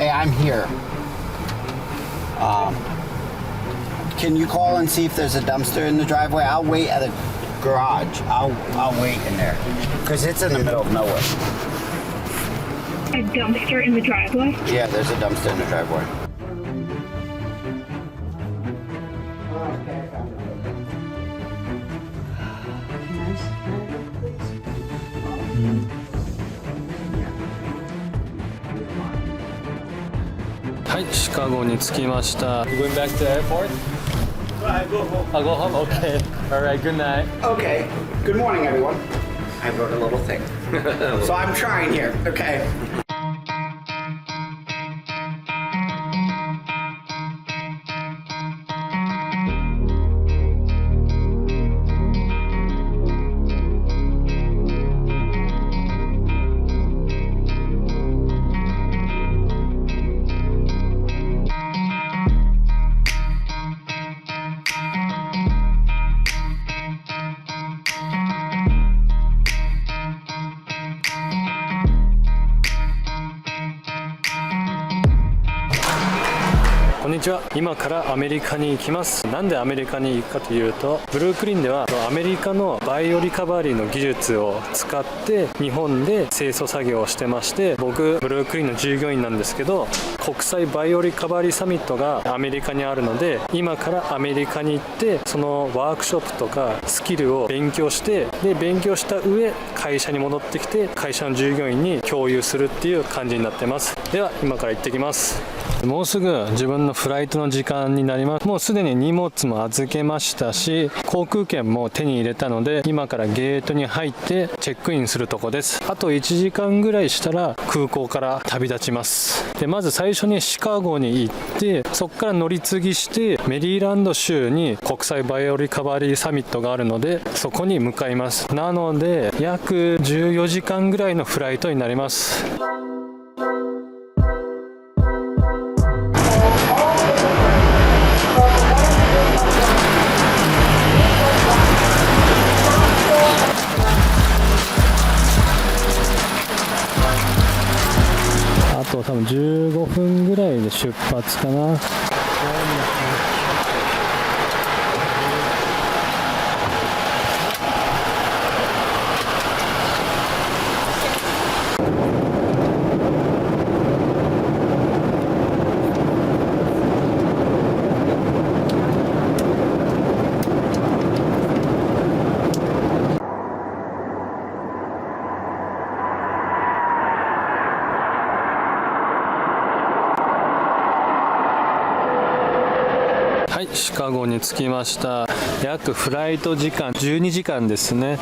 Hey, I'm here. Can you call and see if there's a dumpster in the driveway? I'll wait at the garage. I'll wait in there because it's in the middle of nowhere. A dumpster in the driveway? Yeah, there's a dumpster in the driveway. Hi, シカゴに着きました。You going back to the airport? I go home. I'll go home. Okay. All right. Good night. Okay. Good morning, everyone. I wrote a little thing. So I'm trying here. Okay. こんにちは。今からアメリカに行きます。なんでアメリカに行くかというと、ブルークリーンではアメリカのバイオリカバリーの技術を使って日本で清掃作業をしてまして、僕ブルークリーンの従業員なんですけど、国際バイオリカバリーサミットがアメリカにあるので、今からアメリカに行ってそのワークショップとかスキルを勉強して、で勉強した上会社に戻ってきて会社の従業員に共有するっていう感じになってます。では今から行ってきます。もうすぐ自分のフライトの時間になります。もうすでに荷物も預けましたし、航空券も手に入れたので、今からゲートに入ってチェックインするとこです。あと1時間ぐらいしたら空港から旅立ちます。でまず最初にシカゴに行って、そこから乗り継ぎしてメリーランド州に国際バイオリカバリーサミットがあるので、そこに向かいます。なので約14時間ぐらいのフライトになります。あと多分15分ぐらいで出発かな。シカゴに着きました。約フライト時間12時間ですね。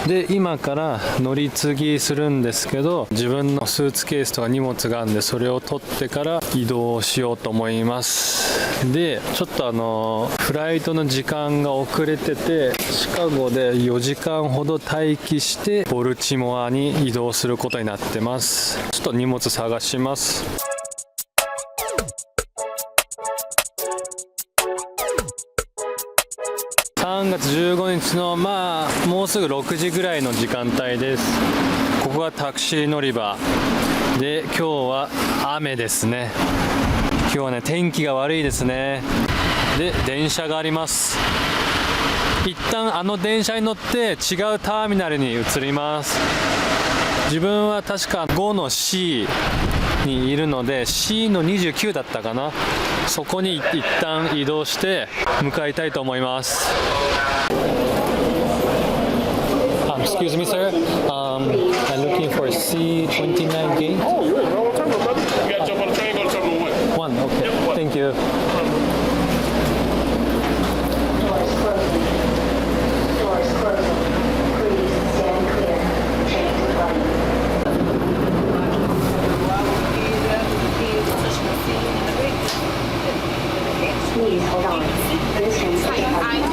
で今から乗り継ぎするんですけど、自分のスーツケースとか荷物があるんで、それを取ってから移動しようと思います。でちょっとフライトの時間が遅れてて、シカゴで4時間ほど待機してボルチモアに移動することになってます。ちょっと荷物探します。3月15日のもうすぐ6時ぐらいの時間帯です。ここがタクシー乗り場で、今日は雨ですね。今日はね天気が悪いですね。で電車があります。一旦電車に乗って違うターミナルに移ります。自分は確か5の C にいるので C の29だったかな。そこに一旦移動して向かいたいと思います。Excuse me, sir. I'm looking for C29 gate. Oh, you're in all the time. You got to jump on the train, go to terminal 1. One, okay. Yep, 1. Thank you. Doors closing. Doors closing. Please stand clear. Train departing. Please hold on. This train is departing.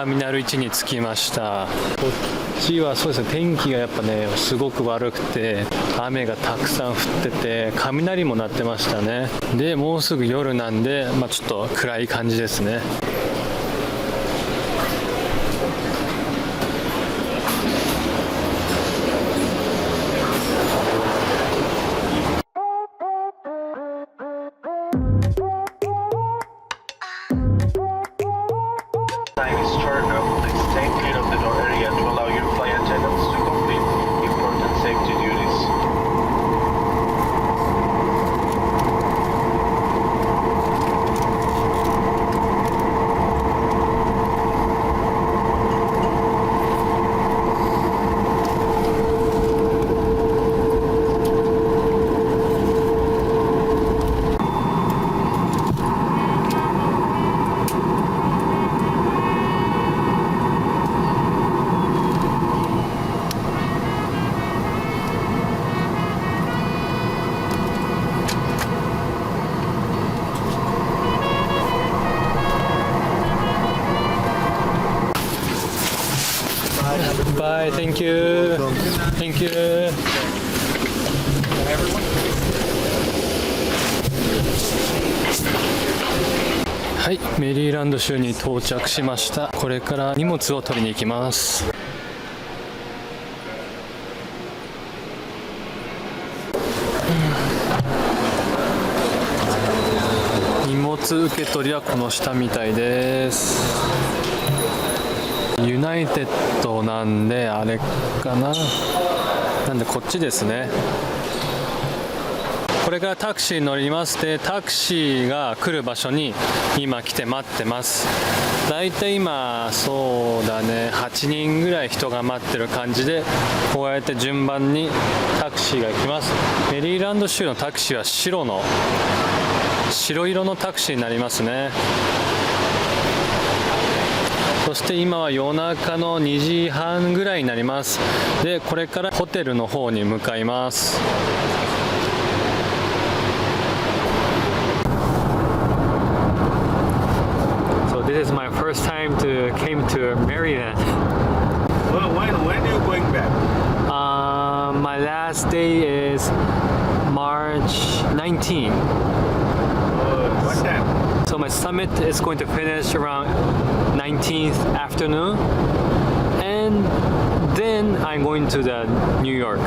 ターミナル1に着きました。こっちはそうですね、天気がやっぱねすごく悪くて、雨がたくさん降ってて、雷も鳴ってましたね。でもうすぐ夜なんで、ちょっと暗い感じですね。Bye, thank you. Thank you. はい、メリーランド州に到着しました。これから荷物を取りに行きます。荷物受け取りはこの下みたいです。ユナイテッドなんであれかな、なんでこっちですね。これからタクシーに乗ります。でタクシーが来る場所に今来て待ってます。だいたい今そうだね8人ぐらい人が待ってる感じで、こうやって順番にタクシーが来ます。メリーランド州のタクシーは白色のタクシーになりますね。そして今は夜中の2時半ぐらいになります。でこれからホテルの方に向かいます。So this is my first time came to Maryland. Well, when are you going back? My last day is March 19. What time? So my summit is going to finish around 19th afternoon, and then I'm going to the New York.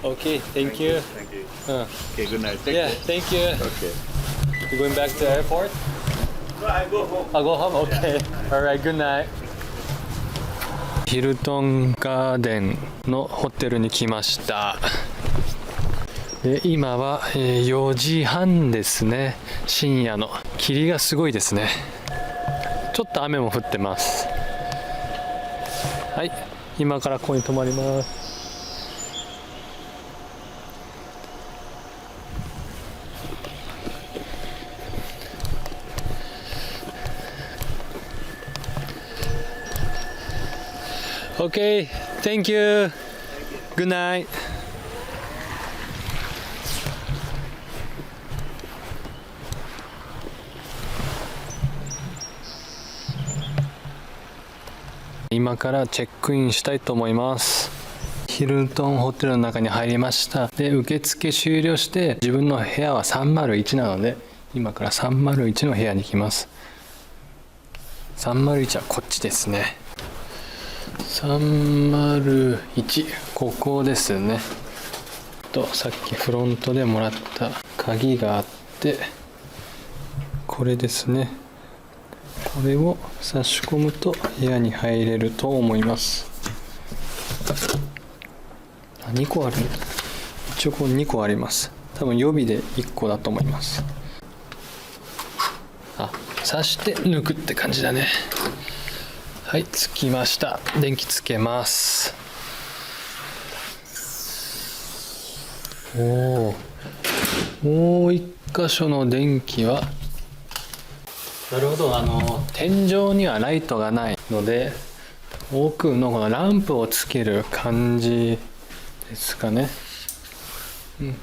Okay, thank you. Thank you. Okay, good night. Yeah, thank you. Okay. You going back to the airport? No, I go home. I'll go home? Okay. Alright, good night. ヒルトンガーデンのホテルに来ました。で今は4時半ですね。深夜の霧がすごいですね。ちょっと雨も降ってます。はい、今からここに泊まります。Okay, thank you. Good night. 今からチェックインしたいと思います。ヒルトンホテルの中に入りました。で受付終了して、自分の部屋は301なので、今から301の部屋に行きます。301はこっちですね。301、ここですね。さっきフロントでもらった鍵があって、これですね。これを差し込むと部屋に入れると思います。2個ある。一応こう2個あります。多分予備で1個だと思います。刺して抜くって感じだね。はい、つきました。電気つけます。もう1箇所の電気は、なるほど、天井にはライトがないので、奥のこのランプをつける感じですかね。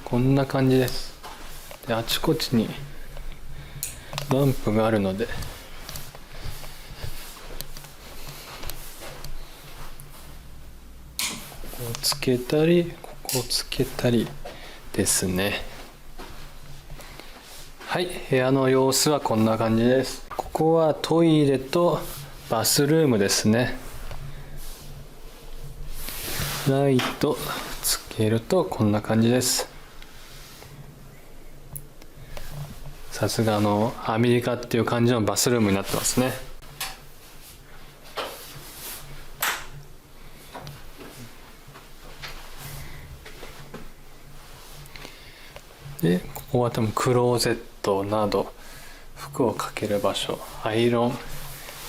こんな感じです。で、あちこちにランプがあるので、ここをつけたり、ここをつけたりですね。はい、部屋の様子はこんな感じです。ここはトイレとバスルームですね。ライトつけるとこんな感じです。さすがアメリカっていう感じのバスルームになってますね。で、ここは多分クローゼットなど服をかける場所、アイロン、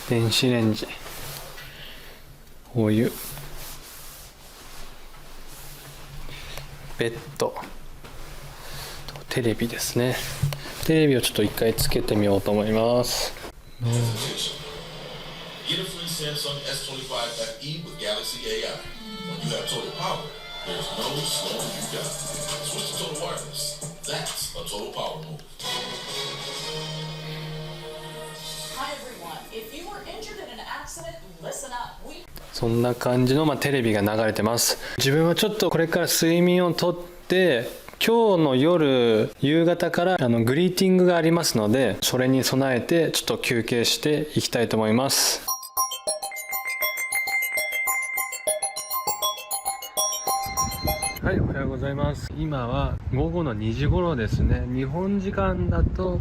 電子レンジ、お湯、ベッド、テレビですね。テレビをちょっと一回つけてみようと思います。そんな感じの、テレビが流れてます。自分はちょっとこれから睡眠をとって、今日の夜、夕方からグリーティングがありますので、それに備えてちょっと休憩していきたいと思います。はい、おはようございます。今は午後の2時頃ですね。日本時間だと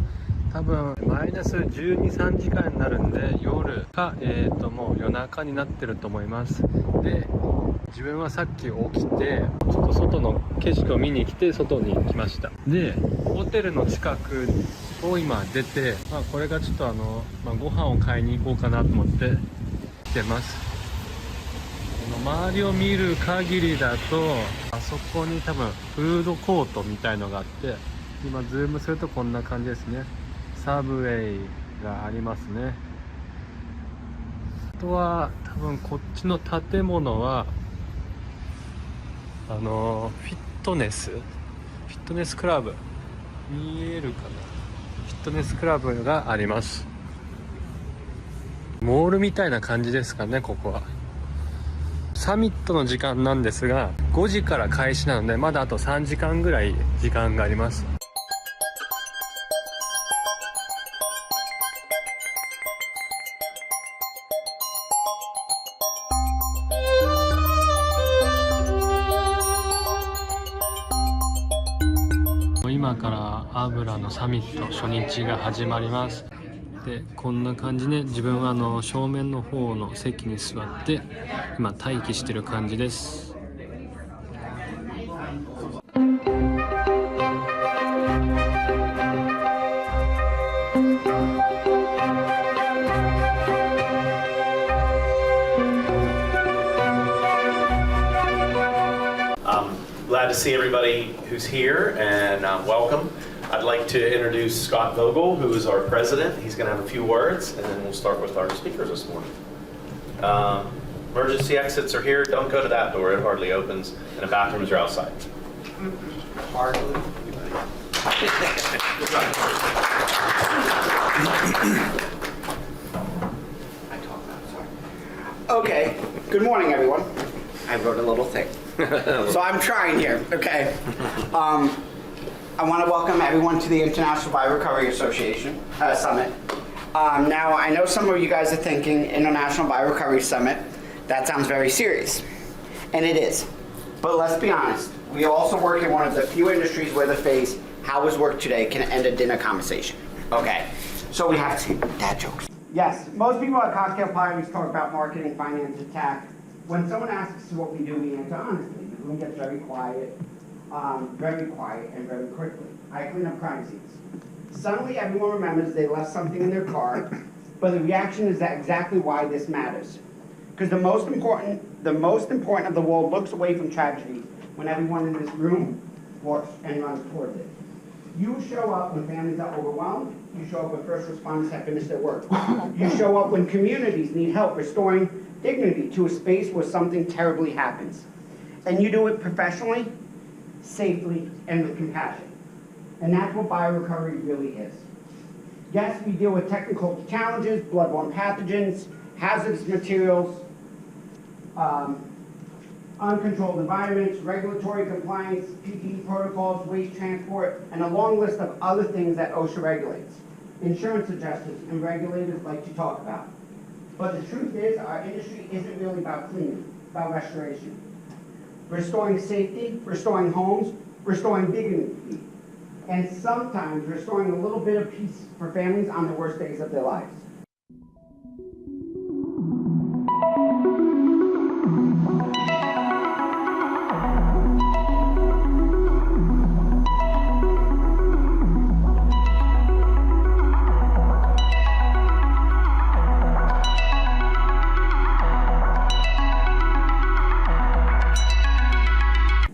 多分マイナス12、3時間になるんで、夜か、もう夜中になってると思います。で、自分はさっき起きて、ちょっと外の景色を見に来て、外に来ました。で、ホテルの近くを今出て、これがちょっとご飯を買いに行こうかなと思って来てます。周りを見る限りだと、あそこに多分フードコートみたいのがあって、今ズームするとこんな感じですね。サブウェイがありますね。あとは多分こっちの建物はフィットネスクラブ、見えるかな。フィットネスクラブがあります。モールみたいな感じですかね。ここはサミットの時間なんですが、5時から開始なので、まだあと3時間ぐらい時間があります。今からABRAのサミット初日が始まります。で、こんな感じで自分は正面の方の席に座って今待機してる感じです。Glad to see everybody who's here, and welcome. I'd like to introduce Scott Vogel, who is our president. He's going to have a few words, and then we'll start with our speakers this morning. Emergency exits are here. Don't go to that door. It hardly opens, and the bathrooms are outside. Hardly. Okay, good morning, everyone. I wrote a little thing. So I'm trying here, okay? I want to welcome everyone to the International Biorecovery Association Summit. Now, I know some of you guys are thinking International Biorecovery Summit, that sounds very serious, and it is. But let's be honest, we also work in one of the few industries where the phrase, how was work today, can end a dinner conversation, okay? So we have to, dad jokes. Yes, most people at cocktail parties talk about marketing, finance, and tech. When someone asks what we do, we answer honestly. The room gets very quiet. very quiet and very quickly. I clean up crime scenes. Suddenly everyone remembers they left something in their car, but the reaction is that exactly why this matters. Because the most important of the world looks away from tragedy when everyone in this room works and runs towards it. You show up when families are overwhelmed. You show up when first responders have finished their work. You show up when communities need help restoring dignity to a space where something terribly happens. And you do it professionally, safely, and with compassion. And that's what biorecovery really is. Yes, we deal with technical challenges, bloodborne pathogens, hazardous materials, uncontrolled environments, regulatory compliance, PPE protocols, waste transport, and a long list of other things that OSHA regulates. Insurance adjusters and regulators like to talk about. But the truth is, our industry isn't really about cleaning, about restoration. Restoring safety, restoring homes, restoring dignity, and sometimes restoring a little bit of peace for families on the worst days of their lives.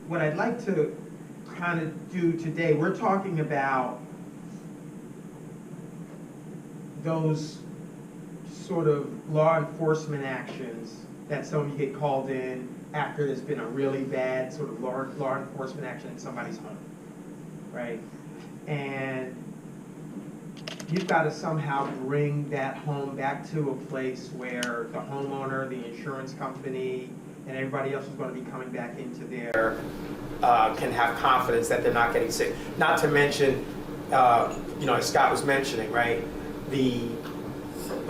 What I'd like to kind of do today, we're talking about those sort of law enforcement actions that some of you get called in after there's been a really bad sort of law enforcement action in somebody's home, right? And you've got to somehow bring that home back to a place where the homeowner, the insurance company, and everybody else is going to be coming back into there can have confidence that they're not getting sick. Not to mention, as Scott was mentioning, right, the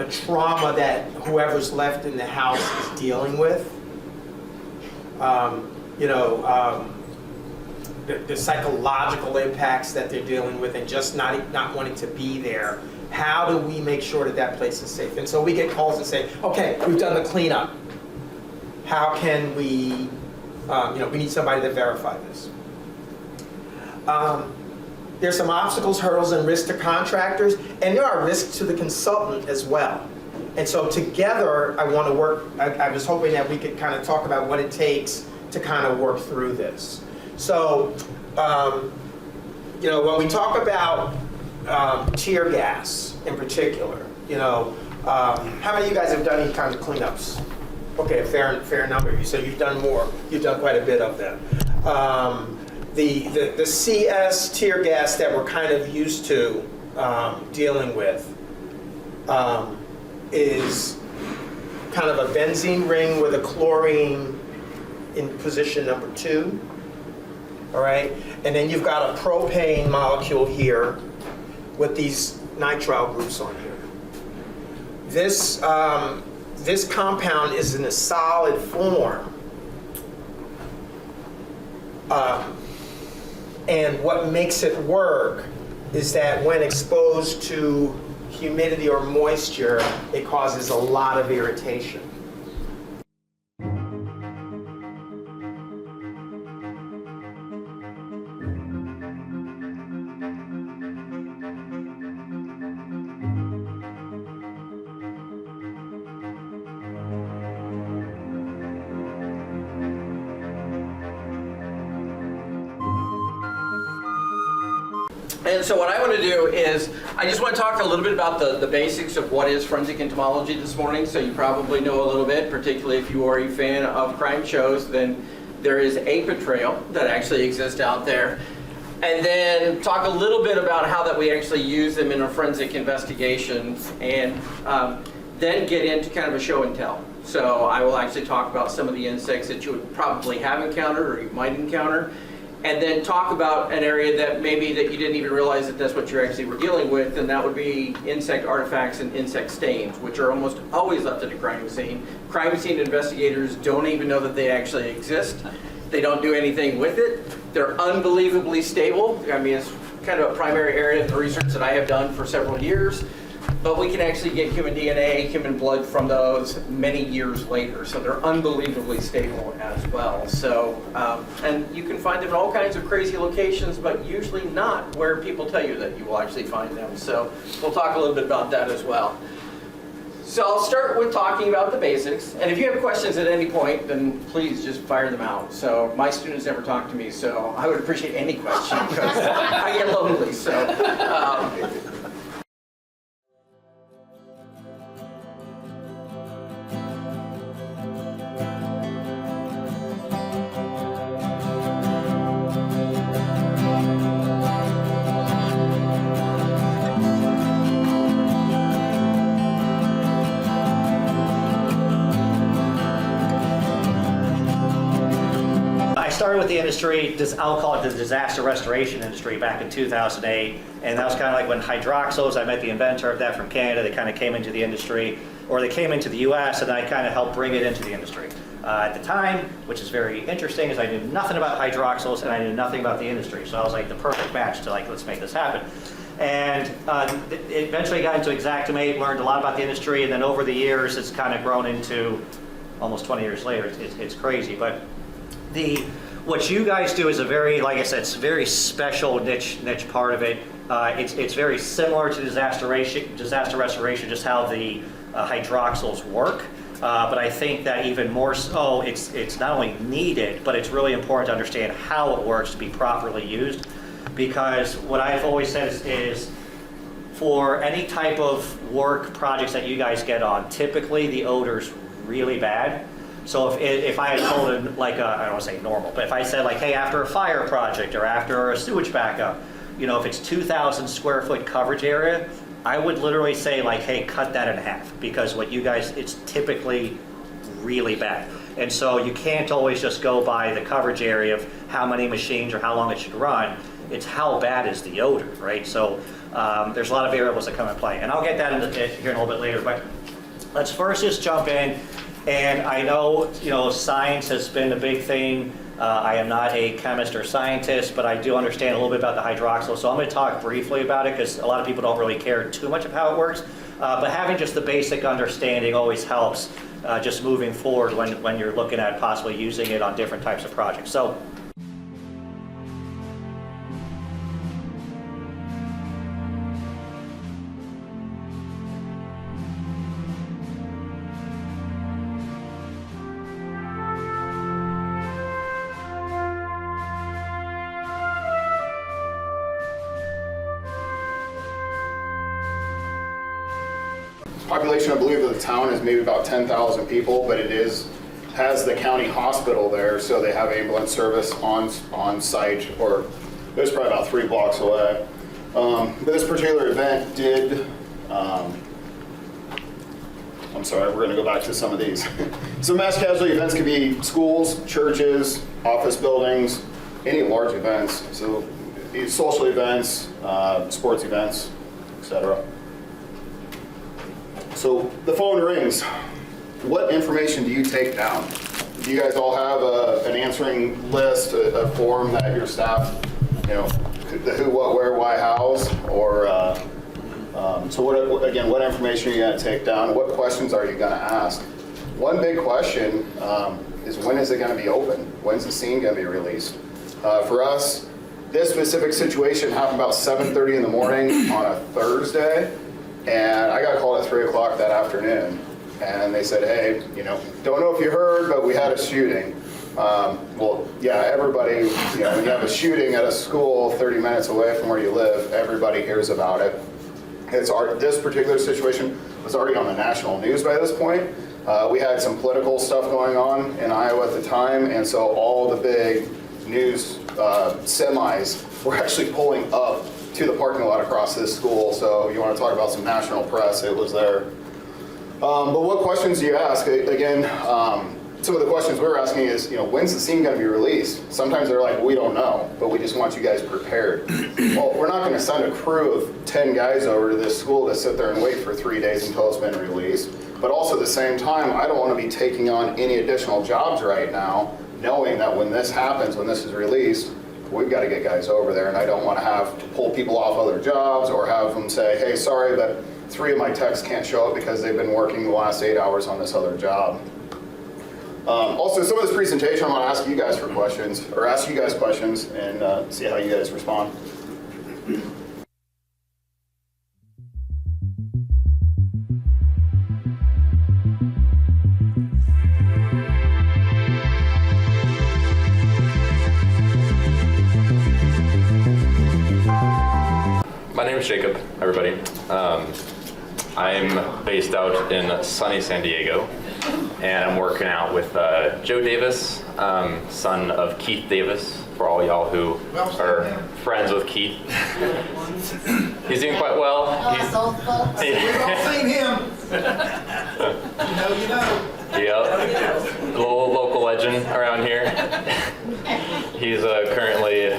trauma that whoever's left in the house is dealing with. The psychological impacts that they're dealing with, and just not wanting to be there. How do we make sure that that place is safe? And so we get calls and say, okay, we've done the cleanup. How can we, we need somebody to verify this. There's some obstacles, hurdles, and risks to contractors, and there are risks to the consultant as well. And so together, I want to work, I was hoping that we could kind of talk about what it takes to kind of work through this. So, when we talk about tear gas in particular, how many of you guys have done any kind of cleanups? Okay, a fair number of you. So you've done more. You've done quite a bit of them. The CS tear gas that we're kind of used to dealing with is kind of a benzene ring with a chlorine in position number 2. All right, and then you've got a propane molecule here with these nitrile groups on here. This compound is in a solid form. And what makes it work is that when exposed to humidity or moisture, it causes a lot of irritation. And so what I want to do is, I just want to talk a little bit about the basics of what is forensic entomology this morning. So you probably know a little bit, particularly if you are a fan of crime shows, then there is APA trail that actually exists out there. And then talk a little bit about how that we actually use them in a forensic investigation, and then get into kind of a show and tell. So I will actually talk about some of the insects that you would probably have encountered or you might encounter, and then talk about an area that maybe that you didn't even realize that that's what you actually were dealing with, and that would be insect artifacts and insect stains, which are almost always left at a crime scene. Crime scene investigators don't even know that they actually exist. They don't do anything with it. They're unbelievably stable. I mean, it's kind of a primary area of research that I have done for several years. but we can actually get human DNA, human blood from those many years later. So they're unbelievably stable as well. So, and you can find them in all kinds of crazy locations, but usually not where people tell you that you will actually find them. So we'll talk a little bit about that as well. So I'll start with talking about the basics, and if you have questions at any point, then please just fire them out. So my students never talk to me, so I would appreciate any question because I get lonely. So. I started with the industry, I'll call it the disaster restoration industry back in 2008, and that was kind of like when hydroxyls, I met the inventor of that from Canada, they kind of came into the industry, or they came into the US, and I kind of helped bring it into the industry. At the time, which is very interesting, is I knew nothing about hydroxyls and I knew nothing about the industry, so I was like the perfect match to like, let's make this happen. And it eventually got into Xactimate, learned a lot about the industry, and then over the years, it's kind of grown into, almost 20 years later, it's crazy, but what you guys do is a very, like I said, it's a very special niche part of it. It's very similar to disaster restoration, just how the hydroxyls work. But I think that even more so, it's not only needed, but it's really important to understand how it works to be properly used. Because what I've always said is for any type of work projects that you guys get on, typically the odor's really bad. So if I had told him, like, I don't want to say normal, but if I said, like, hey, after a fire project or after a sewage backup, you know, if it's 2,000 square foot coverage area, I would literally say, like, hey, cut that in half, because what you guys, it's typically really bad. And so you can't always just go by the coverage area of how many machines or how long it should run. It's how bad is the odor, right? So there's a lot of variables that come into play. And I'll get that here in a little bit later, but let's first just jump in. And I know, you know, science has been a big thing. I am not a chemist or scientist, but I do understand a little bit about the hydroxyl. So I'm going to talk briefly about it because a lot of people don't really care too much of how it works. But having just the basic understanding always helps just moving forward when you're looking at possibly using it on different types of projects. So. Population, I believe, of the town is maybe about 10,000 people, but it has the county hospital there, so they have ambulance service on site, or it's probably about 3 blocks away. But this particular event did, I'm sorry, we're going to go back to some of these. So mass casualty events could be schools, churches, office buildings, any large events. So social events, sports events, etc. So the phone rings. What information do you take down? Do you guys all have an answering list, a form that your staff, you know, the who, what, where, why, hows, or so what information are you going to take down? What questions are you going to ask? One big question is, when is it going to be open? When's the scene going to be released? For us, this specific situation happened about 7:30 in the morning on a Thursday. And I got called at 3 o'clock that afternoon, and they said, hey, you know, don't know if you heard, but we had a shooting. Well, yeah, everybody, you know, when you have a shooting at a school 30 minutes away from where you live, everybody hears about it. This particular situation was already on the national news by this point. We had some political stuff going on in Iowa at the time, and so all the big news semis were actually pulling up to the parking lot across this school. So you want to talk about some national press, it was there. But what questions do you ask? Again, some of the questions we're asking is, you know, when's the scene going to be released? Sometimes they're like, we don't know, but we just want you guys prepared. Well, we're not going to send a crew of 10 guys over to this school to sit there and wait for 3 days until it's been released. But also at the same time, I don't want to be taking on any additional jobs right now, knowing that when this happens, when this is released, we've got to get guys over there, and I don't want to have to pull people off other jobs or have them say, hey, sorry, but 3 of my techs can't show up because they've been working the last 8 hours on this other job. Also, some of this presentation, I'm going to ask you guys for questions, or ask you guys questions, and see how you guys respond. My name is Jacob, everybody. I'm based out in sunny San Diego, and I'm working out with Joe Davis, son of Keith Davis, for all y'all who are friends with Keith. He's doing quite well. We've all seen him. You know. Yep, a little local legend around here. He's currently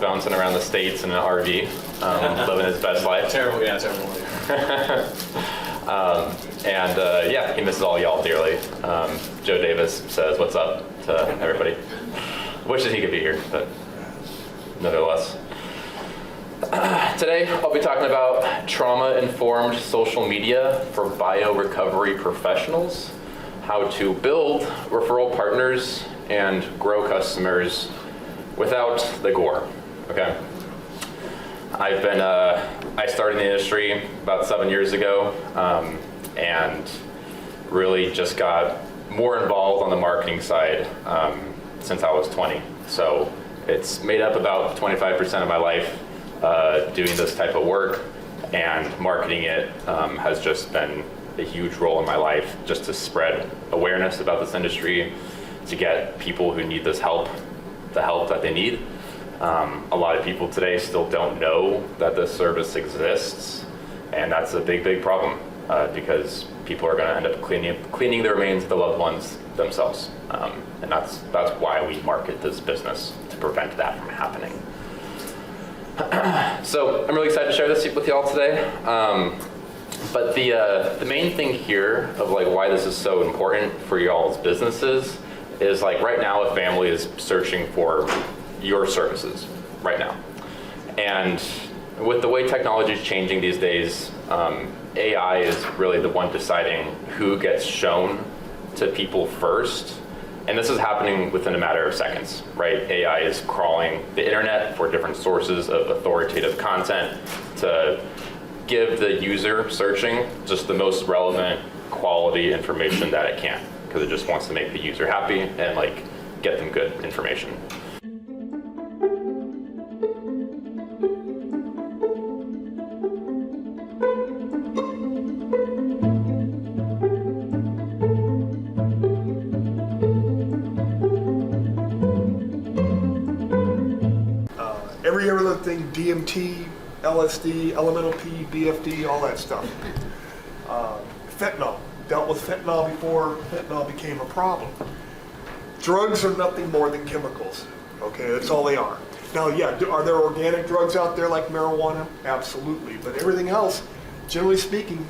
bouncing around the States in an RV, living his best life. Terrible. Yeah, he misses all y'all dearly. Joe Davis says what's up to everybody. Wishes he could be here, but nevertheless. Today, I'll be talking about trauma-informed social media for biorecovery professionals, how to build referral partners and grow customers without the gore, okay? I started in the industry about 7 years ago, and really just got more involved on the marketing side since I was 20. So it's made up about 25% of my life doing this type of work, and marketing it has just been a huge role in my life, just to spread awareness about this industry, to get people who need this help, the help that they need. A lot of people today still don't know that this service exists, and that's a big problem because people are going to end up cleaning the remains of the loved ones themselves, and that's why we market this business, to prevent that from happening. So I'm really excited to share this with y'all today. But the main thing here of like why this is so important for y'all's businesses is like right now a family is searching for your services right now. And with the way technology is changing these days, AI is really the one deciding who gets shown to people first. And this is happening within a matter of seconds, right? AI is crawling the internet for different sources of authoritative content to give the user searching just the most relevant quality information that it can, because it just wants to make the user happy and like get them good information. Every other thing, DMT, LSD, elemental P, BFD, all that stuff. Fentanyl. Dealt with fentanyl before fentanyl became a problem. Drugs are nothing more than chemicals. Okay, that's all they are. Now, yeah, are there organic drugs out there like marijuana? Absolutely. But everything else, generally speaking,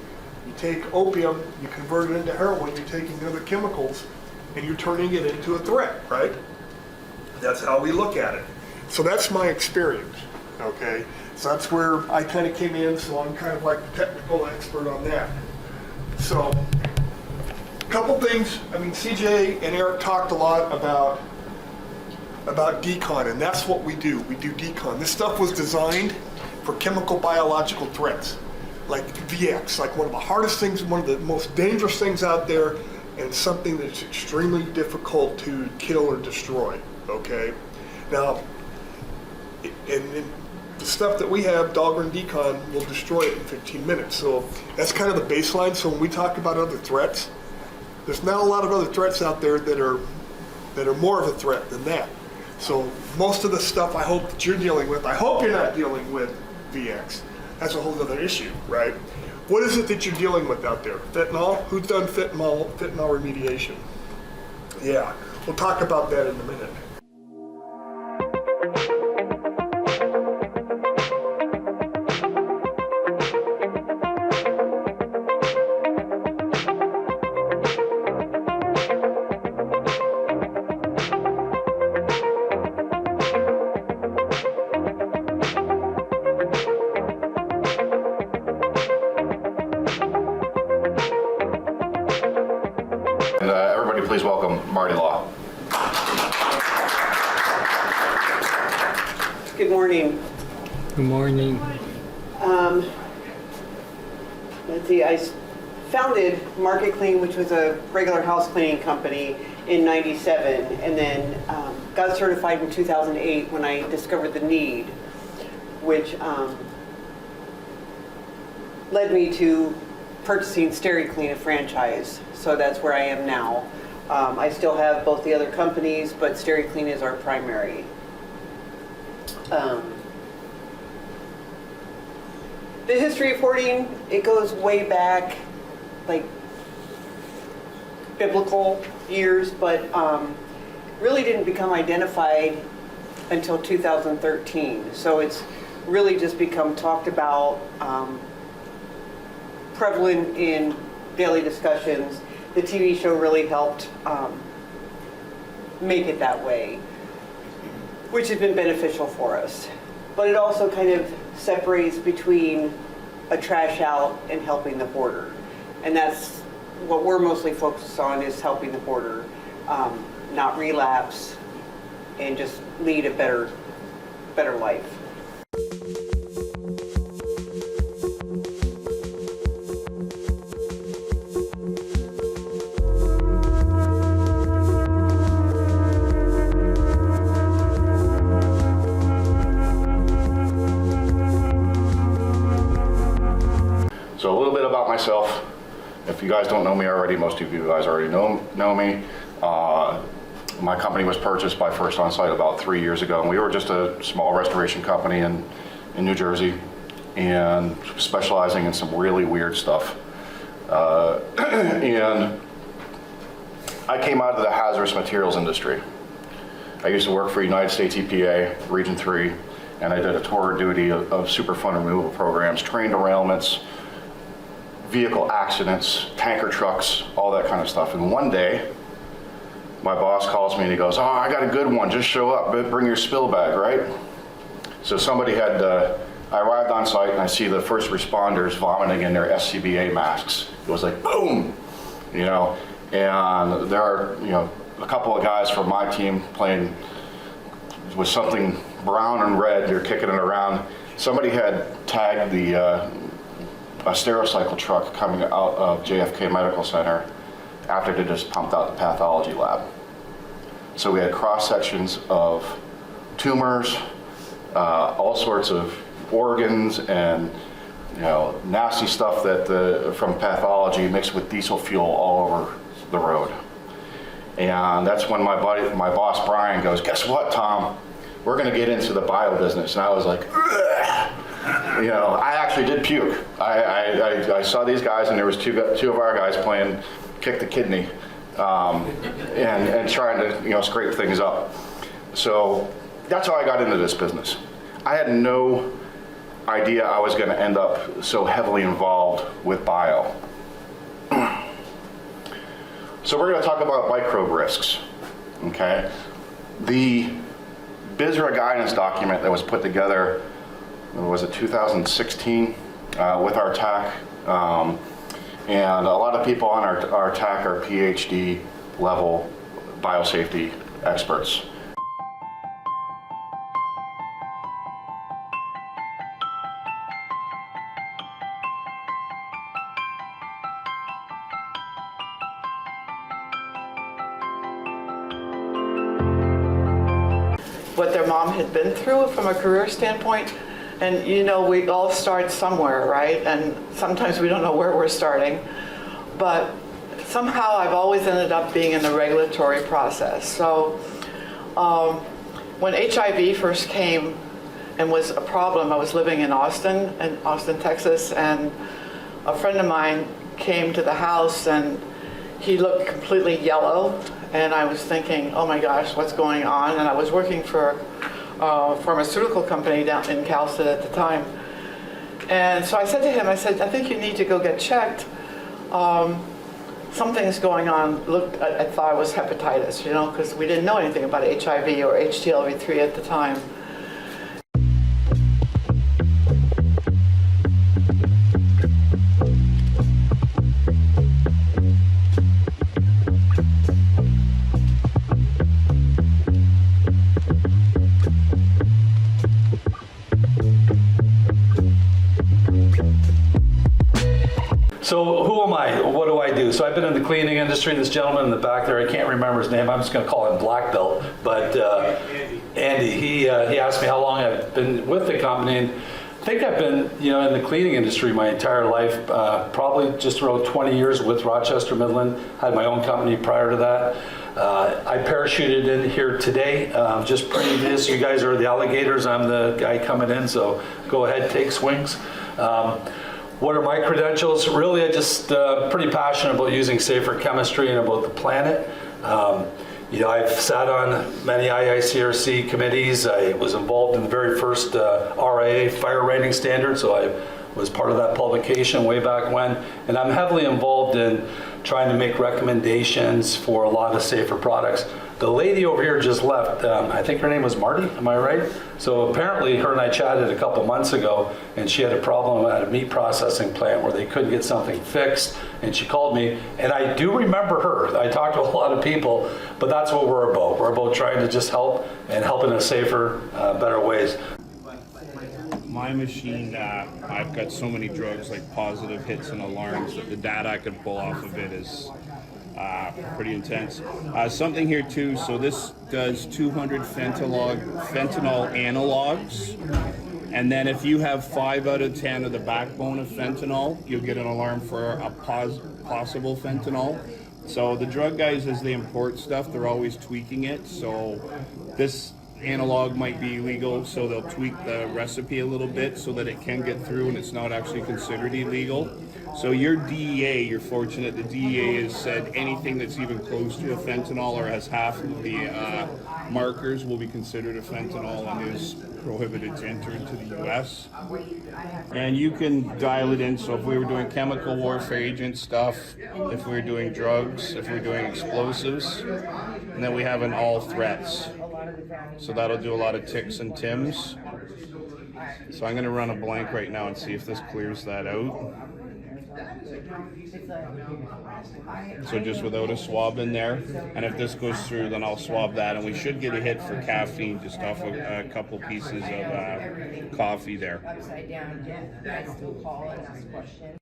you take opium, you convert it into heroin, you're taking other chemicals, and you're turning it into a threat, right? That's how we look at it. So that's my experience, okay? So that's where I kind of came in, so I'm kind of like the technical expert on that. So, a couple things. I mean, CJ and Eric talked a lot about decon, and that's what we do. We do decon. This stuff was designed for chemical biological threats, like VX, like one of the hardest things, one of the most dangerous things out there, and something that's extremely difficult to kill or destroy, okay? Now, and the stuff that we have, Dahlgren Decon, will destroy it in 15 minutes. So that's kind of the baseline. So when we talk about other threats, there's not a lot of other threats out there that are more of a threat than that. So most of the stuff I hope that you're dealing with, I hope you're not dealing with VX. That's a whole other issue, right? What is it that you're dealing with out there? Fentanyl? Who's done fentanyl remediation? Yeah, we'll talk about that in a minute. Please welcome Marty Law. Good morning. Good morning. Let's see, I founded Market Clean, which was a regular house cleaning company, in '97, and then got certified in 2008 when I discovered the need, which led me to purchasing SteriClean, a franchise. So that's where I am now. I still have both the other companies, but SteriClean is our primary. The history of hoarding, it goes way back, like biblical years, but really didn't become identified until 2013. So it's really just become talked about, prevalent in daily discussions. The TV show really helped make it that way, which has been beneficial for us. But it also kind of separates between a trash out and helping the hoarder. And that's what we're mostly focused on, is helping the hoarder not relapse and just lead a better life. So a little bit about myself. If you guys don't know me already, most of you guys already know me. My company was purchased by First Onsite about 3 years ago, and we were just a small restoration company in New Jersey, and specializing in some really weird stuff. And I came out of the hazardous materials industry. I used to work for United States EPA, Region 3, and I did a tour of duty of Superfund removal programs, train derailments, vehicle accidents, tanker trucks, all that kind of stuff. And one day, my boss calls me and he goes, "Oh, I got a good one, just show up, bring your spill bag," right? So somebody had, I arrived on site and I see the first responders vomiting in their SCBA masks. It was like, boom, you know, and there are, you know, a couple of guys from my team playing with something brown and red, they're kicking it around. Somebody had tagged a Stericycle truck coming out of JFK Medical Center after they just pumped out the pathology lab. So we had cross sections of tumors, all sorts of organs, and you know, nasty stuff that from pathology mixed with diesel fuel all over the road. And that's when my boss Brian goes, "Guess what, Tom? We're going to get into the bio business." And I was like, "Ugh." You know, I actually did puke. I saw these guys, and there was two of our guys playing kick the kidney, and trying to, you know, scrape things up. So that's how I got into this business. I had no idea I was going to end up so heavily involved with bio. So we're going to talk about microbe risks. Okay, the BISRA guidance document that was put together, was it 2016, with our TAC, and a lot of people on our TAC are PhD level biosafety experts. What their mom had been through from a career standpoint. And you know, we all start somewhere, right? And sometimes we don't know where we're starting. But somehow I've always ended up being in the regulatory process. So when HIV first came and was a problem, I was living in Austin, Texas, and a friend of mine came to the house and he looked completely yellow. And I was thinking, oh my gosh, what's going on? And I was working for a pharmaceutical company down in Cal State at the time. And so I said to him, I said, "I think you need to go get checked. Something's going on." I thought it was hepatitis, you know, because we didn't know anything about HIV or HTLV3 at the time. do. So I've been in the cleaning industry. This gentleman in the back there, I can't remember his name. I'm just going to call him Black Belt. But Andy, he asked me how long I've been with the company. And I think I've been, in the cleaning industry my entire life, probably just around 20 years with Rochester Midland. Had my own company prior to that. I parachuted in here today, just previous. You guys are the alligators. I'm the guy coming in, so go ahead, take swings. What are my credentials? Really, I just pretty passionate about using safer chemistry and about the planet. I've sat on many IICRC committees. I was involved in the very first RIA fire rating standard, so I was part of that publication way back when. And I'm heavily involved in trying to make recommendations for a lot of safer products. The lady over here just left. I think her name was Marty, am I right? So apparently her and I chatted a couple months ago, and she had a problem at a meat processing plant where they couldn't get something fixed, and she called me, and I do remember her. I talked to a lot of people, but that's what we're about. We're about trying to just help and help in a safer, better ways. My machine, I've got so many drugs like positive hits and alarms that the data I can pull off of it is pretty intense. Something here too, so this does 200 fentanyl analogs, and then if you have 5 out of 10 of the backbone of fentanyl, you'll get an alarm for a possible fentanyl. So the drug guys, as they import stuff, they're always tweaking it. So this analog might be illegal, so they'll tweak the recipe a little bit so that it can get through and it's not actually considered illegal. So your DEA, you're fortunate, the DEA has said anything that's even close to a fentanyl or has half of the markers will be considered a fentanyl and is prohibited to enter into the US. And you can dial it in, so if we were doing chemical warfare agent stuff, if we were doing drugs, if we were doing explosives, and then we have an all threats. So that'll do a lot of ticks and tims. So I'm going to run a blank right now and see if this clears that out. So just without a swab in there, and if this goes through, then I'll swab that, and we should get a hit for caffeine just off a couple pieces of coffee there. Upside down, I still call and ask questions.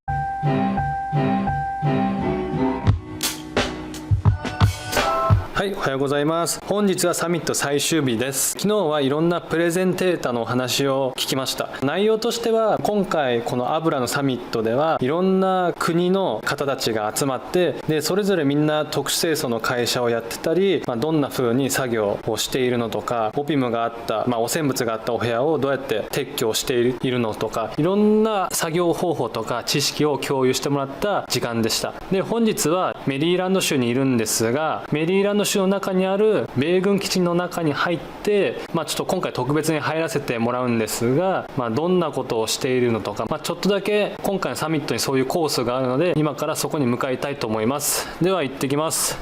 はい、おはようございます。本日はサミット最終日です。昨日はいろんなプレゼンテーターのお話を聞きました。内容としては、今回このABRAのサミットではいろんな国の方たちが集まって、でそれぞれみんな特殊清掃の会社をやってたり、どんな風に作業をしているのとか、オピムがあった、汚染物があったお部屋をどうやって撤去しているのとか、いろんな作業方法とか知識を共有してもらった時間でした。で本日はメリーランド州にいるんですが、メリーランド州の中にある米軍基地の中に入って、ちょっと今回特別に入らせてもらうんですが、どんなことをしているのとか、ちょっとだけ今回のサミットにそういうコースがあるので、今からそこに向かいたいと思います。では行ってきます。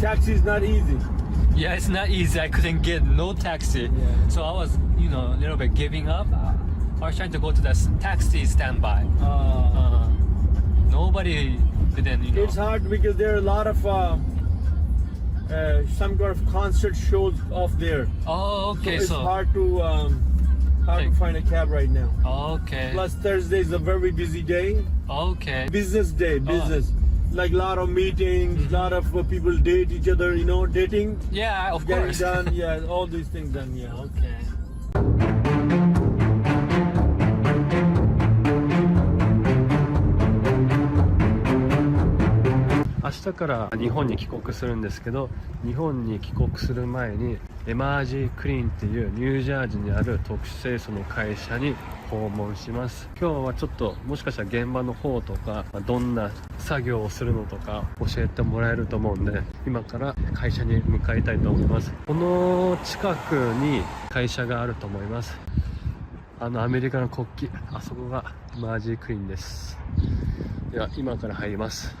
taxi is not easy. Yeah, it's not easy. I couldn't get no taxi. So I was, a little bit giving up. I was trying to go to the taxi standby. Nobody didn't, It's hard because there are a lot of some kind of concert shows off there. Oh, okay. So it's hard to find a cab right now. Okay. Plus Thursday is a very busy day. Okay. Business day, business. Like a lot of meetings, a lot of people date each other, dating. Yeah, of getting course. done, yeah, all these things done, yeah. Okay. 明日から日本に帰国するんですけど、日本に帰国する前にエマージークリーンっていうニュージャージーにある特殊清掃の会社に訪問します。今日はちょっともしかしたら現場の方とかどんな作業をするのとか教えてもらえると思うんで、今から会社に向かいたいと思います。この近くに会社があると思います。アメリカの国旗、あそこがエマージークリーンです。では今から入ります。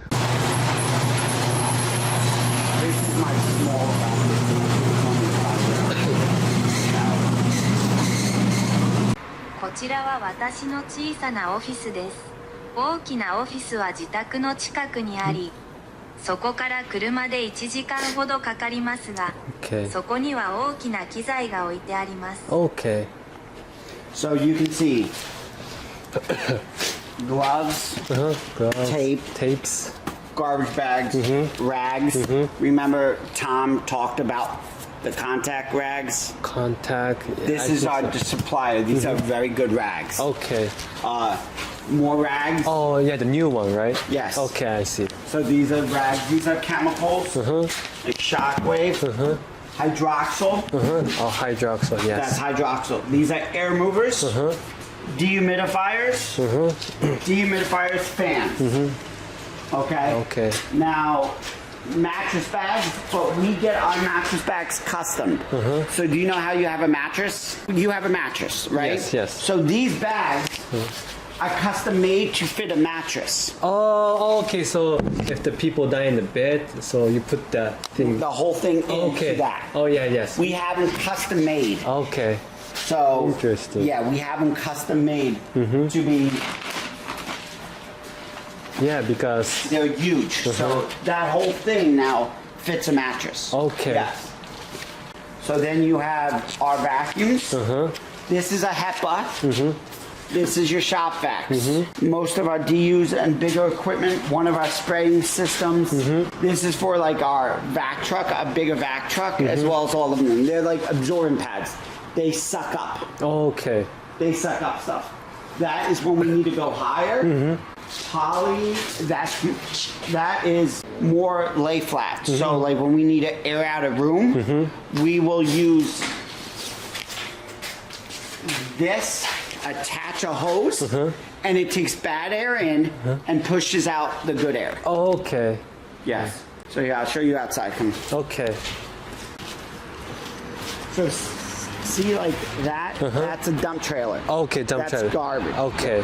こちらは私の小さなオフィスです。大きなオフィスは自宅の近くにあり、そこから車で1時間ほどかかりますが、そこには大きな機材が置いてあります。Okay. So you can see gloves, tapes, garbage bags, rags. Remember Tom talked about the contact rags? This is our supplier. These are very good rags. Okay. More rags. Oh yeah, the new one, right? Yes. Okay, I see. So these are rags. These are chemicals, like shockwave, hydroxyl. Oh, hydroxyl, yes. That's hydroxyl. These are air movers, dehumidifiers, dehumidifiers, fans. Okay. Okay. Now, mattress bags, but we get our mattress bags custom. So do you know how you have a mattress? You have a mattress, right? Yes, yes. So these bags are custom made to fit a mattress. Oh, okay. So if the people die in the bed, so you put the thing. The whole thing into that. Oh yeah, yes. We have them custom made. Okay. So interesting. Yeah, we have them custom made to be. Yeah, because they're huge. So that whole thing now fits a mattress. Okay. Yes. So then you have our vacuums. This is a HEPA. This is your shop vacs. Most of our DUs and bigger equipment, one of our spraying systems. This is for like our vac truck, a bigger vac truck, as well as all of them. They're like absorbent pads. They suck up. Okay. They suck up stuff. That is when we need to go higher. Poly, that is more lay flat. So like when we need to air out a room, we will use this, attach a hose, and it takes bad air in and pushes out the good air. Okay. Yes. So yeah, I'll show you outside. Come. Okay. So see like that? That's a dump trailer. Okay, dump trailer. That's garbage. Okay.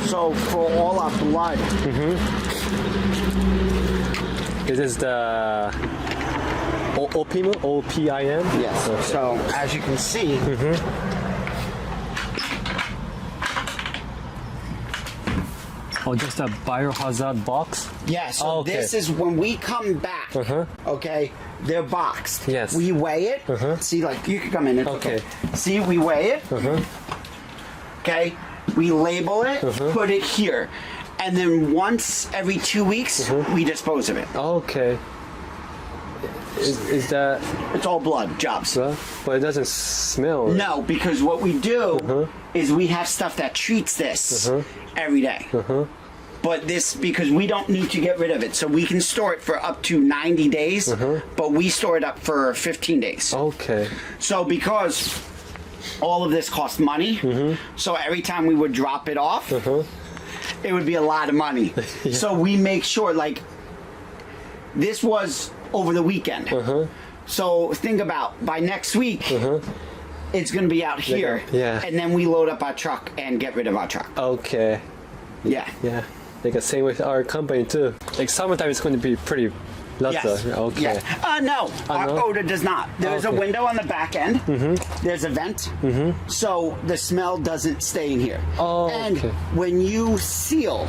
So for all our blood. This is the OPIM? OPIM? Yes. Okay. So as you can see, Oh, just a biohazard box? yeah, so this is when we come back, okay, they're boxed. Yes. We weigh it. See, like, you can come in. It's okay. See, we weigh it. Okay. We label it, put it here. And then once every 2 weeks, we dispose of it. Okay. Is that... It's all blood jobs. But it doesn't smell. No, because what we do is we have stuff that treats this every day. But this, because we don't need to get rid of it. So we can store it for up to 90 days, but we store it up for 15 days. Okay. So because all of this costs money, so every time we would drop it off, it would be a lot of money. So we make sure, like, this was over the weekend. So think about, by next week, it's going to be out here. Yeah. And then we load up our truck and get rid of our truck. Okay. Yeah. Yeah. Like the same with our company too. Like summertime it's going to be pretty lots Yes. of. Okay. Yeah. No, our no? odor does not. There's a Okay. window on the back end. There's a vent. So the smell doesn't stay in here. Oh, and okay. when you seal,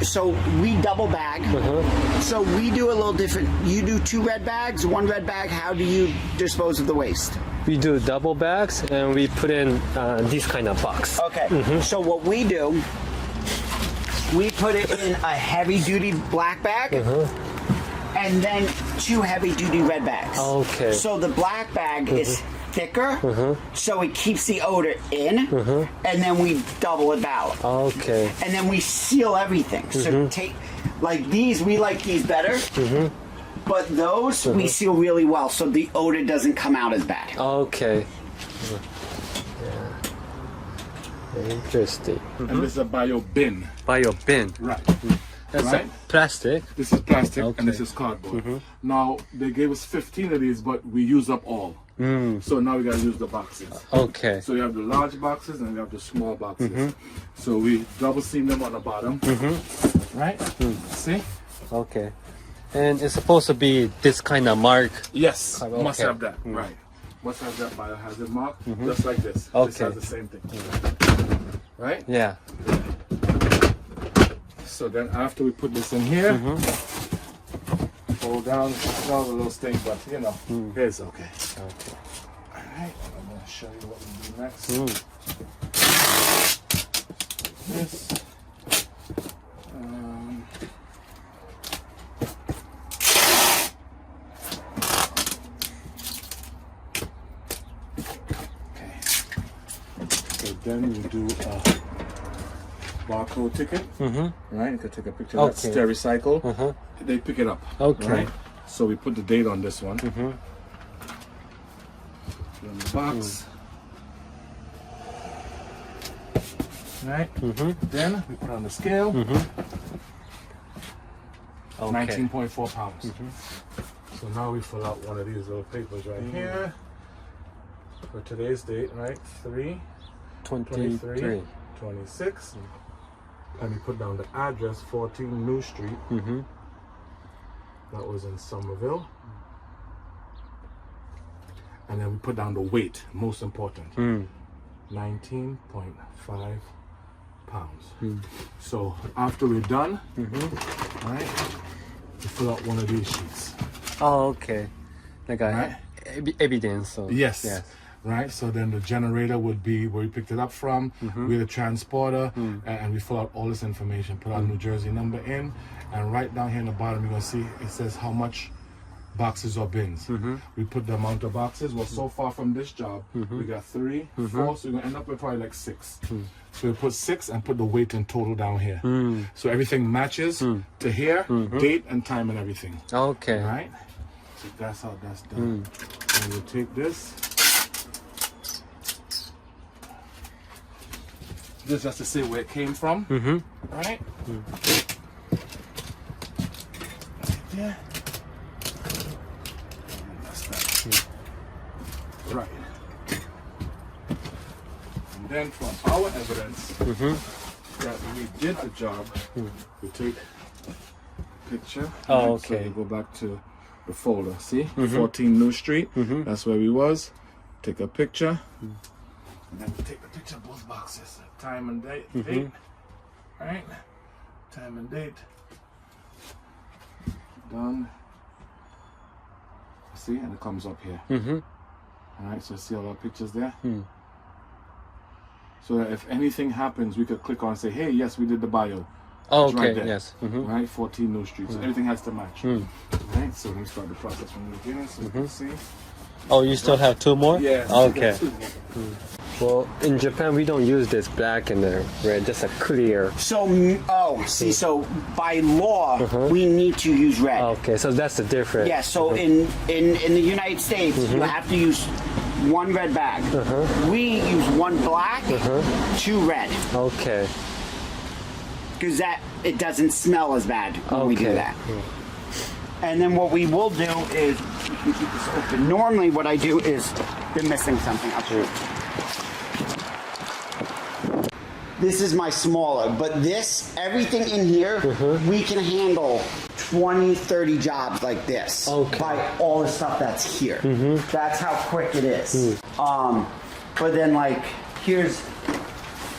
so we double bag. So we do a little different. You do 2 red bags, 1 red bag. How do you dispose of the waste? We do double bags and we put in this kind of box. Okay. So what we do, we put it in a heavy-duty black bag. And then 2 heavy-duty red bags. Okay. So the black bag is thicker, so it keeps the odor in, and then we double it out. Okay. And then we seal everything. So take, like these, we like these better, but those we seal really well, so the odor doesn't come out as bad. Okay. Interesting. And this is a bio bin. Bio bin. Right. That's Right? plastic. This is plastic Okay. and this is cardboard. Now, they gave us 15 of these, but we use up all. So now we gotta use the boxes. Okay. So you have the large boxes and you have the small boxes. So we double seam them on the bottom. Right? See? Okay. And it's supposed to be this kind of mark. Yes, Okay. must have that. Right. Must have that biohazard mark, just like this. This Okay. has the same thing. Right? Yeah. So then after we put this in here, fold down, smells a little stink, but you know, it's okay. Okay. Alright, I'm going to show you what we do next. This. Okay. So then we do a barcode ticket. Right? You can take a picture. That's Okay. Stericycle. They pick it up. Okay. Right? So we put the date on this one. Put it in the box. Right? Then we put on the scale. 19.4 pounds. So now we fill out one of these little papers right here. For today's date, right? 3/23/26. And we put down the address, 14 New Street. That was in Somerville. And then we put down the weight, most important. 19.5 pounds. So after we're done, right, we fill out one of these sheets. Oh, okay. Like a Right? evidence. So. Yes. Yes. Right, so then the generator would be where we picked it up from, we're the transporter, and we fill out all this information, put our New Jersey number in, and right down here in the bottom, you're going to see it says how much boxes or bins. We put the amount of boxes. Well, so far from this job, we got 3, 4, so we're going to end up with probably like 6. So we put 6 and put the weight in total down here. So everything matches to here, date and time and everything. Okay. All right? So that's how that's done. And we'll take this. This has to say where it came from. Right? Yeah. That's that. Right. And then from our evidence that we did the job, we take picture. Oh, So okay. we go back to the folder. See? 14 New Street. That's where we was. Take a picture. And then we take a picture of both boxes. Time and date. Right? Time and date. Done. See? And it comes up here. Alright, so see all our pictures there? So that if anything happens, we could click on and say, hey, yes, we did the bio. Oh, It's okay, right there. yes. Right? 14 New Street. So everything has to match. Right? So let me start the process from the beginning so you can see. Oh, you still have 2 more? Yeah. Okay. Well, in Japan, we don't use this black and the red, just a clear. So, so by law, we need to use red. Okay, so that's the difference. Yeah, so in the United States, you have to use 1 red bag. We use 1 black, 2 red. Okay. Because it doesn't smell as bad when we do Okay. that. And then what we will do is You can keep this open. Normally what I do is, been missing something. I'll show you. This is my smaller, but this, everything in here, we can handle 20, 30 jobs like this by all the stuff that's here. That's how quick it is. But then like, here's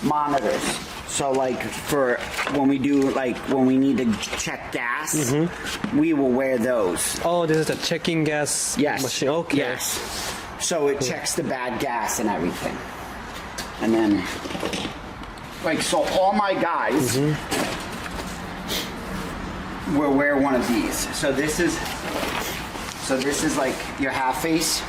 monitors. So like for when we do like when we need to check gas, we will wear those. Oh, this is a checking gas machine. Okay. Yes. So it checks the bad gas and everything. And then like so all my guys will wear one of these. So this is like your half face.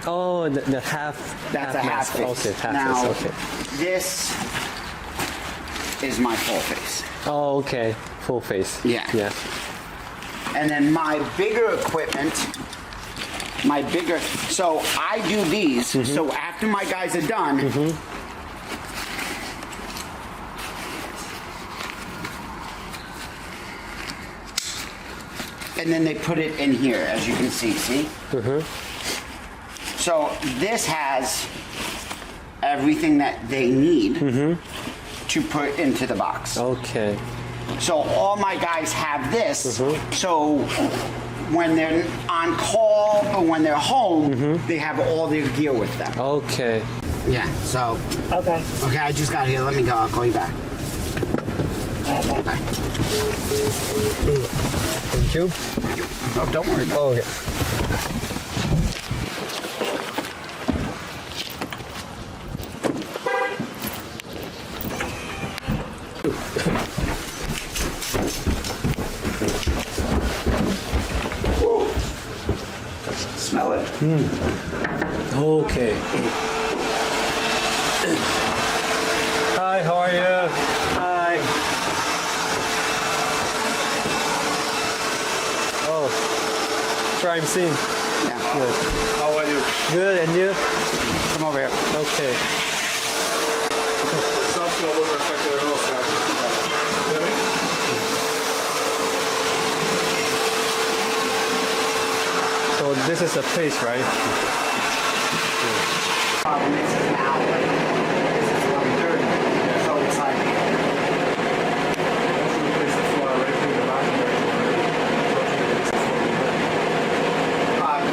Oh, the half. That's a half face. Okay, half now, face. Okay. This is my full face. Oh, okay, full face. Yeah. Yeah. And then my bigger equipment, so I do these. So after my guys are done, and then they put it in here, as you can see. So this has everything that they need to put into the box. Okay. So all my guys have this. So when they're on call or when they're home, they have all their gear with them. Okay. Yeah, so. Okay. Okay, I just got here. Let me go. I'll call you back. Bye. Thank you. Oh, don't worry about it. Okay. Smell it. Okay. Hi, how are you? Hi. Oh, crime scene. Yeah. Good. How are you? Good, and you? Come over here. Okay. So this is a place, right? This is now, this is 1:30, so it's like.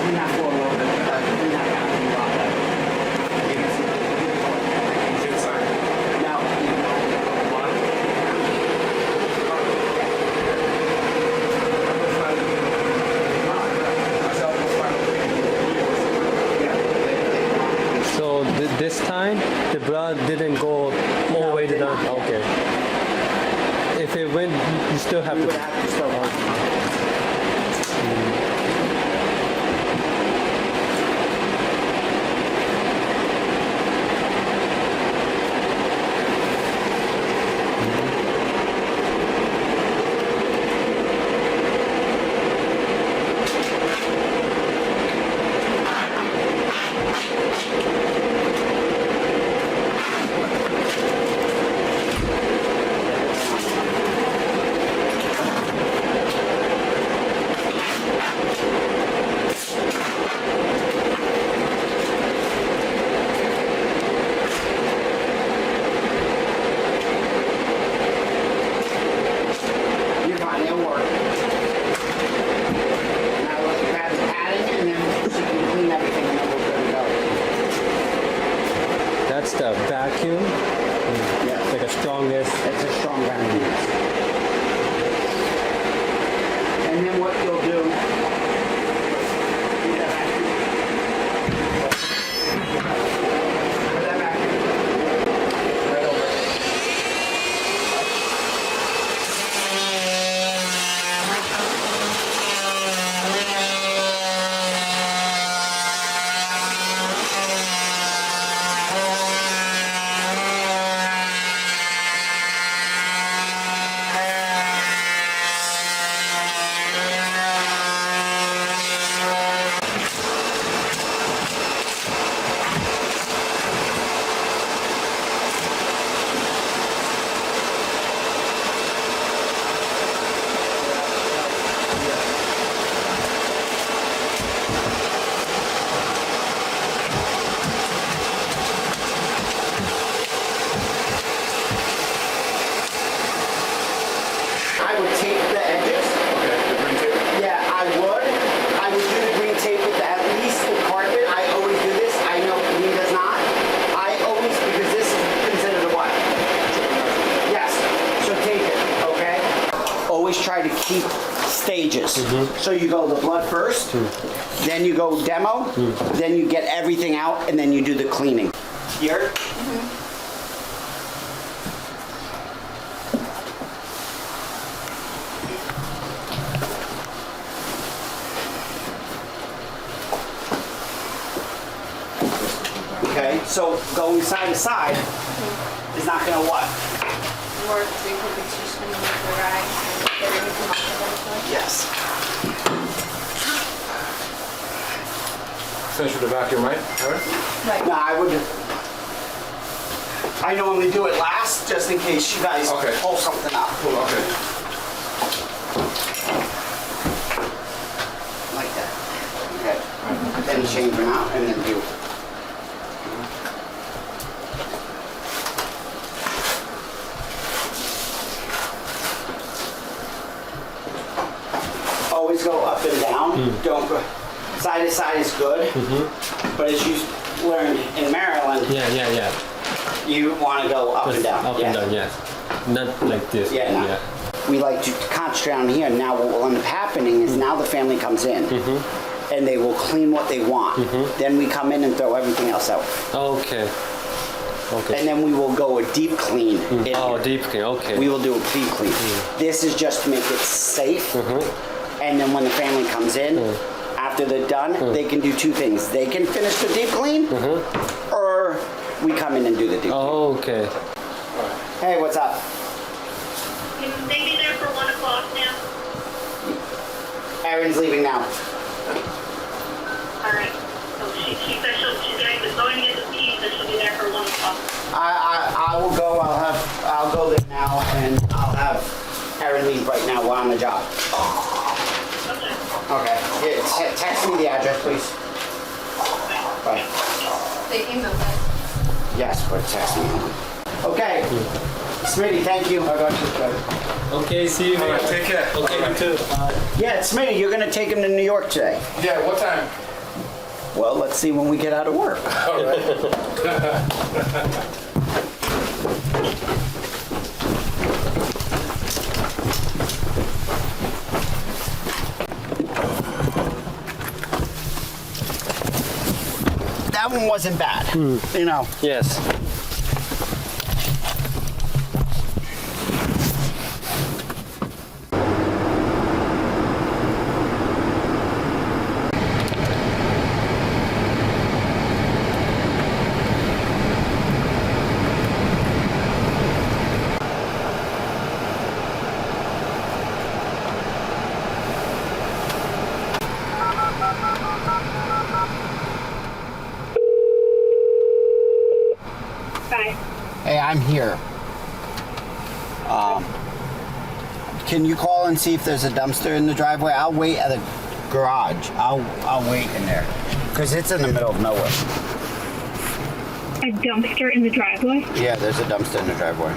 Clean that floor a little bit, clean that down a lot better. You can see it's inside. Now, So this time the blood didn't go all the way down. Okay. If it went, you still have to. we would have to still run. You're fine, it'll work. Now let's grab the padding and then so you can clean everything and then we're good to go. That's the vacuum. Yeah. Like a strongest. It's a strong vacuum. And then what you'll do. Put that vacuum right over it. stages. So you go the blood first, then you go demo, then you get everything out, and then you do the cleaning. Here? Okay, so going side to side is not gonna what? Work to competition with the rag and getting them off eventually. Yes. Finish with the vacuum, right? Right. No, I normally do it last, just in case you guys pull something up. Okay. Like that. Okay. Then change them out and then do. Always go up and down. Don't go. Side to side is good, but as you learned in Maryland, you want to go up and down. Up and down, yes. Not like this. Yeah. We like to concentrate on here. Now what will end up happening is now the family comes in and they will clean what they want. Then we come in and throw everything else out. Okay. Okay. And then we will go a deep clean. Deep clean, okay. We will do a deep clean. This is just to make it safe. And then when the family comes in, after they're done, they can do two things. They can finish the deep clean, or we come in and do the deep clean. Oh, okay. Hey, what's up? Can they be there for 1 o'clock now? Erin's leaving now. All right. So she said she's going to get the keys and she'll be there for 1 o'clock. I will go. I'll go there now, and I'll have Erin leave right now while I'm on the job. Okay. Here, text me the address, please. Bye. They emailed it. Yes, but text me. Okay. Smitty, thank you. I got you. Okay, see you. All right, take care. Okay, you too. Yeah, Smitty, you're gonna take him to New York today. Yeah, what time? Well, let's see when we get out of work. All right. That one wasn't bad, you know. Yes. Hey, I'm here. Can you call and see if there's a dumpster in the driveway? I'll wait at the garage. I'll wait in there because it's in the middle of nowhere. A dumpster in the driveway? Yeah, there's a dumpster in the driveway.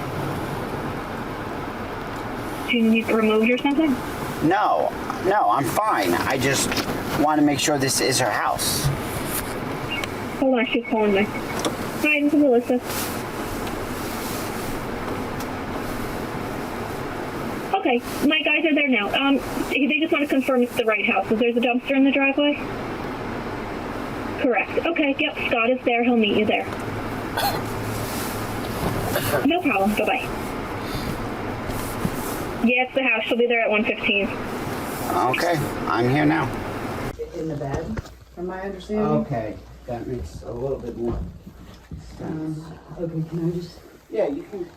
Do you need it removed or something? No, I'm fine. I just want to make sure this is her house. Hold on, she's calling me. Hi, this is Melissa. Okay, my guys are there now. They just want to confirm it's the right house. Is there a dumpster in the driveway? Correct. Okay, yep, Scott is there. He'll meet you there. No problem. Bye-bye. Yeah, it's the house. She'll be there at 1:15. Okay, I'm here now. In the bed, from my understanding. Okay, that makes a little bit more sense. Okay, can I just? Yeah, you can.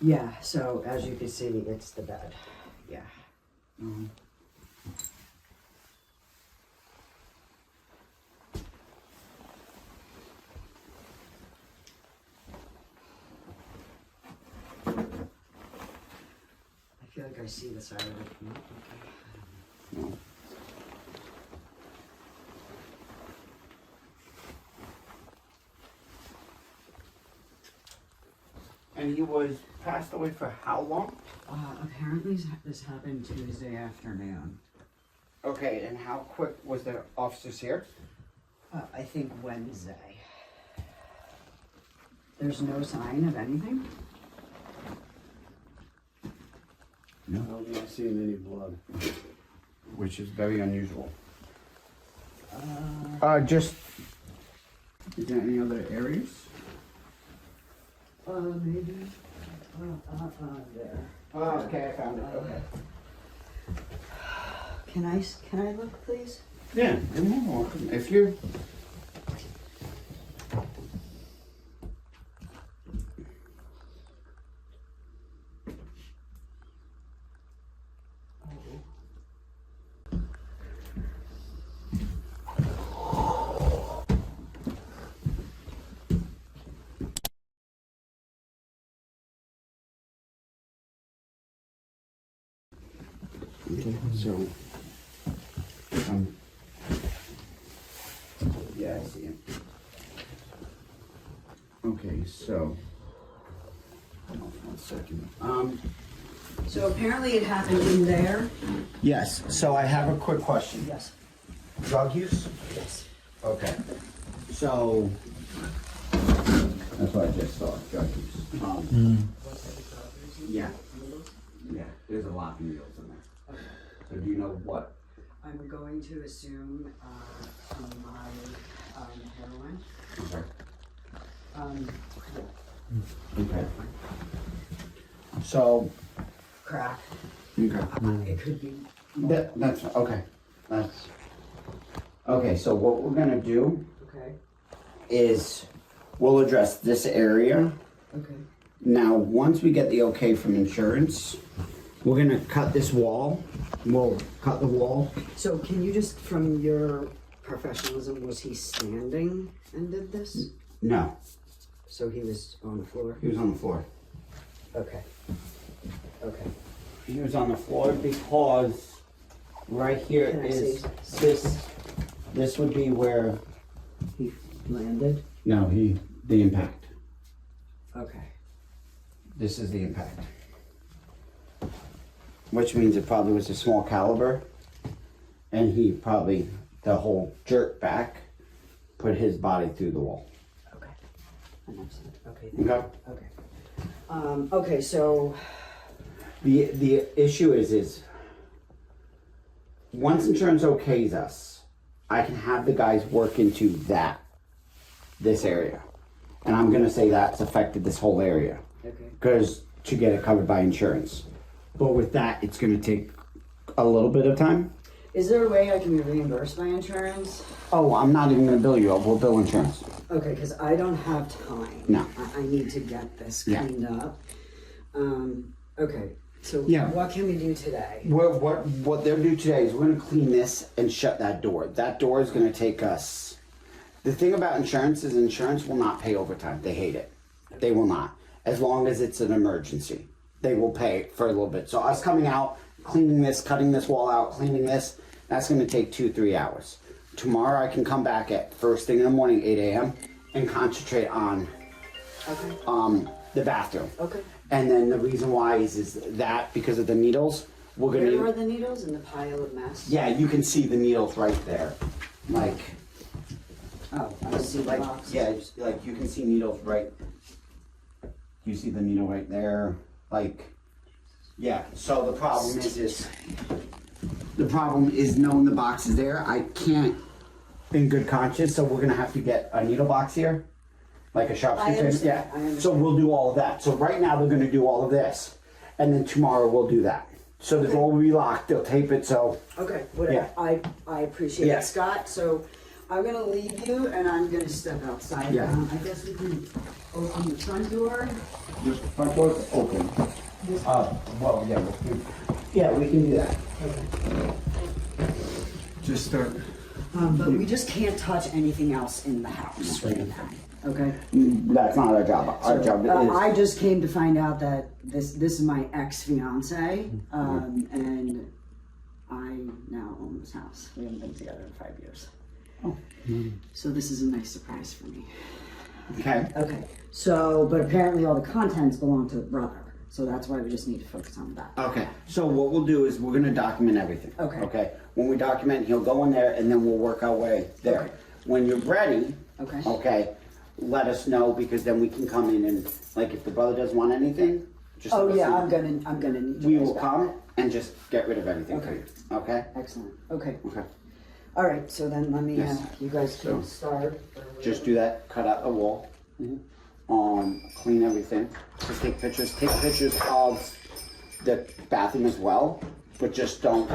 Yeah, so as you can see, it's the bed. Yeah. I feel like I see the side of it. No. And he was passed away for how long? Apparently this happened Tuesday afternoon. Okay, and how quick was the officers here? I think Wednesday. There's no sign of anything? No. I'm not seeing any blood. Which is very unusual. Just, is there any other areas? Maybe. There. Oh, okay, I found it, okay. Can I look, please? Yeah, you're more than welcome. If you... Okay, so, yeah, I see it. Okay, so, hold on 1 second. So apparently it happened in there? Yes, so I have a quick question. Yes. Drug use? Yes. Okay, so, that's what I just saw, drug use. Yeah, yeah, there's a lot of needles in there. So do you know what? I'm going to assume from my heroin. Okay. Okay. So. Crack. Okay. It could be. That's okay. That's okay. So what we're gonna do is we'll address this area. Okay. Now, once we get the okay from insurance, we're gonna cut this wall. We'll cut the wall. So can you just, from your professionalism, was he standing and did this? No. So he was on the floor? He was on the floor. Okay. Okay. He was on the floor because right here Can I is see? this would be where he landed? No, the impact. Okay. This is the impact. Which means it probably was a small caliber, and he probably, the whole jerk back, put his body through the wall. Okay. Okay. Okay. Okay. Okay, so the issue is once insurance okays us, I can have the guys work into this area, and I'm gonna say that's affected this whole area, because to get it covered by insurance. But with that, it's going to take a little bit of time. is there a way I can be reimbursed by insurance? Oh, I'm not even going to bill you. We'll bill insurance. Okay, because I don't have time. No. I need to get this cleaned up. Okay, so Yeah. what can we do today? What they'll do today is we're going to clean this and shut that door. That door is going to take us. The thing about insurance is insurance will not pay overtime. They hate it. They will not. As long as it's an emergency, they will pay for a little bit. So us coming out, cleaning this, cutting this wall out, cleaning this, that's going to take 2-3 hours. Tomorrow I can come back at first thing in the morning, 8 a.m. and concentrate on the bathroom. Okay. And then the reason why is that because of the needles, we're going to... Where are the needles in the pile of mess? Yeah, you can see the needles right there. Like... Oh, I see the box. Yeah, like you can see needles right... You see the needle right there? Like... Yeah, so the problem is the problem is knowing the box is there. I can't in good conscience, so we're gonna have to get a needle box here, like a sharp I scissors. understand, Yeah. I understand. So we'll do all of that. So right now they're gonna do all of this, and then tomorrow we'll do that. So the door will be locked. They'll tape it. So Okay, whatever. Yeah. I appreciate Yeah. it, Scott. So I'm gonna leave you and I'm gonna step outside. Yeah. I guess we can open the front door. the front door's open. Well, yeah, we can do that. Just start. But we just can't touch anything else in the house right now. Okay. That's not our job. Our job is. I just came to find out that this is my ex-fiance, and I now own this house. We haven't been together in 5 years. Oh. So this is a nice surprise for me. Okay. Okay. So, but apparently all the contents belong to the brother. So that's why we just need to focus on that. Okay, so what we'll do is we're gonna document everything. Okay. Okay, when we document, he'll go in there and then we'll work our way there. Okay. When you're ready, Okay. let us know because then we can come in and, like, if the brother doesn't want anything, Just Oh let us yeah, know. I'm gonna need you We guys will back. come and just get rid of anything for Okay. you. Okay? Excellent. Okay. Okay. All right. So then let me. Yes. You guys can So, start. Just do that. Cut out the wall. Clean everything. Just take pictures. Take pictures of the bathroom as well, but just don't.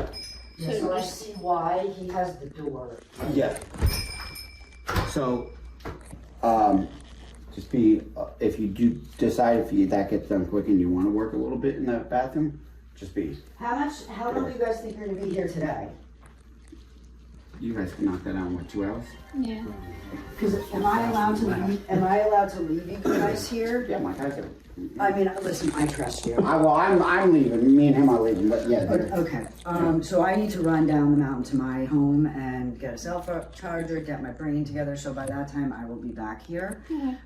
Yeah, so I see why he has the door. Yeah. So, just be, if you do decide if that gets done quick and you want to work a little bit in the bathroom, just be. How long do you guys think you're gonna be here today? You guys can knock that out in what, 2 hours? Yeah. Because am I allowed to leave? Am I allowed to leave you guys here? Yeah, my guys are. I mean, listen, I trust you. I'm leaving. Me and him are leaving, but yeah. Okay. So I need to run down the mountain to my home and get a cell phone charger, get my brain together. So by that time, I will be back here.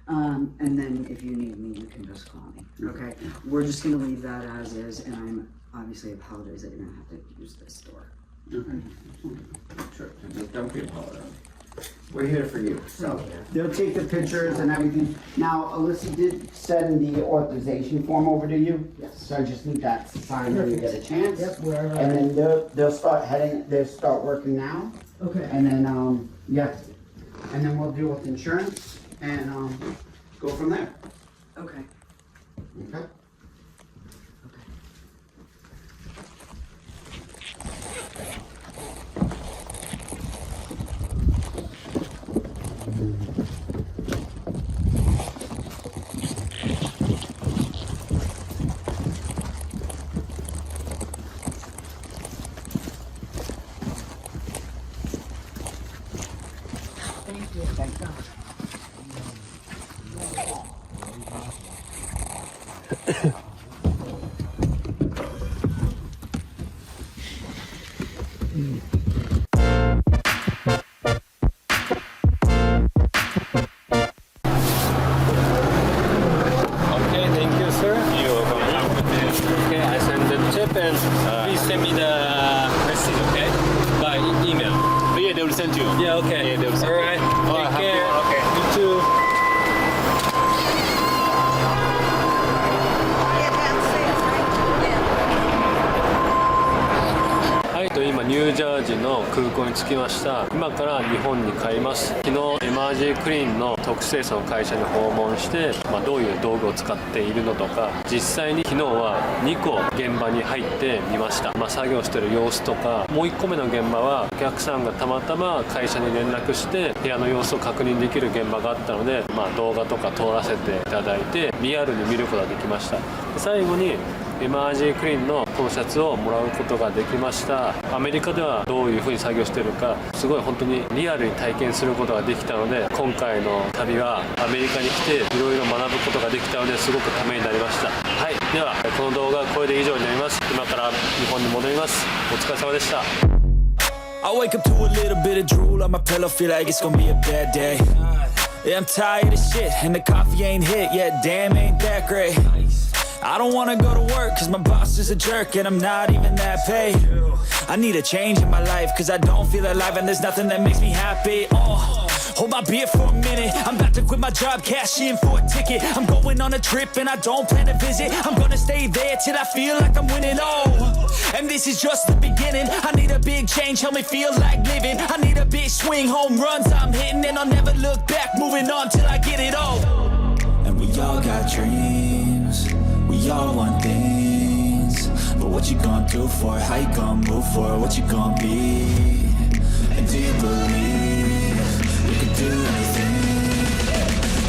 And then if you need me, you can just call me. Okay. We're just gonna leave that as is, and I'm obviously apologize that you're gonna have to use this door. Okay. Sure. Don't be apologized. We're here for you. So they'll take the pictures and everything. Now, Alyssa did send the authorization form over to you. Yes. So I just need that signed when you get a chance. Yep. Wherever. And then they'll start working now. Okay. And then yeah. And then we'll deal with insurance and go from there. Okay. Okay. Thank you. Thank God. Okay, thank you, sir. You're welcome. Okay, I send the tip and please send me the message, okay? By email. Yeah, they will send you. Yeah, okay. Yeah, they will send All you. right. Oh, Take happy care. one, okay. You too. はい、今ニュージャージーの空港に着きました。今から日本に帰ります。昨日エマージークリーンの特殊清掃の会社に訪問して、どういう道具を使っているのとか、実際に昨日は2個現場に入ってみました。作業してる様子とか、もう1個目の現場はお客さんがたまたま会社に連絡して部屋の様子を確認できる現場があったので、動画とか撮らせていただいてリアルに見ることができました。最後にエマージークリーンのポロシャツをもらうことができました。アメリカではどういう風に作業しているかすごい本当にリアルに体験することができたので、今回の旅はアメリカに来ていろいろ学ぶことができたのですごくためになりました。はい、ではこの動画はこれで以上になります。今から日本に戻ります。お疲れ様でした。I wake up to a little bit of drool on my pillow, feel like it's gonna be a bad day. Yeah, I'm tired of shit, and the coffee ain't hit yet, damn ain't that great. I don't wanna go to work, cause my boss is a jerk, and I'm not even that paid. I need a change in my life, cause I don't feel alive, and there's nothing that makes me happy. Hold my beer for a minute, I'm about to quit my job, cash in for a ticket. I'm going on a trip, and I don't plan to visit. I'm gonna stay there till I feel like I'm winning, and this is just the beginning. I need a big change, help me feel like living. I need a big swing, home runs I'm hitting, and I'll never look back, moving on till I get it all. And we all got dreams, we all want things, but what you gonna do for it? How you gonna move for it? What you gonna be? And do you believe you can do anything?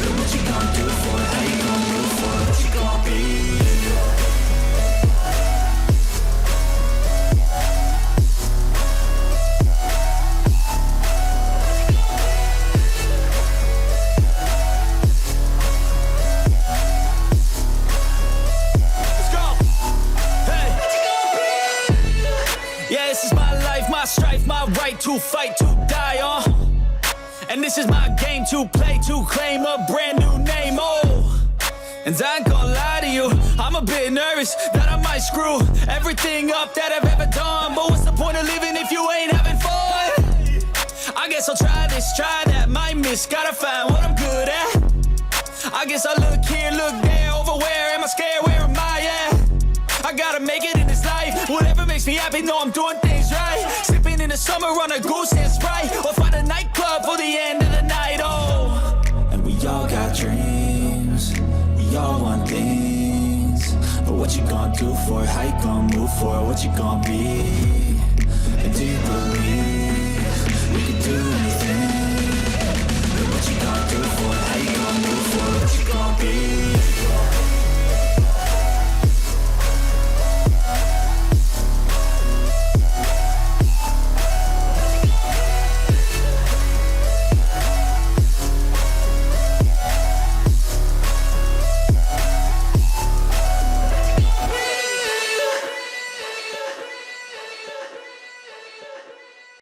But what you gonna do for it? How you gonna move for it? What you gonna be? Strife, my right to fight, to die on. And this is my game to play, to claim a brand new name, And I ain't gonna lie to you, I'm a bit nervous that I might screw everything up that I've ever done. But what's the point of living if you ain't having fun? I guess I'll try this, try that, might miss, gotta find what I'm good at. I guess I look here, look there, over where am I scared, where am I at? they know I'm doing things right. Sipping in the summer on a goose and Sprite, or find a nightclub for the end of the night. Oh, and we all got dreams, we all want things, but what you gonna do for it? How you gonna move for it? What you gonna be? And do you believe we can do anything? But what you gonna do for it? How you gonna move for it? What you gonna be?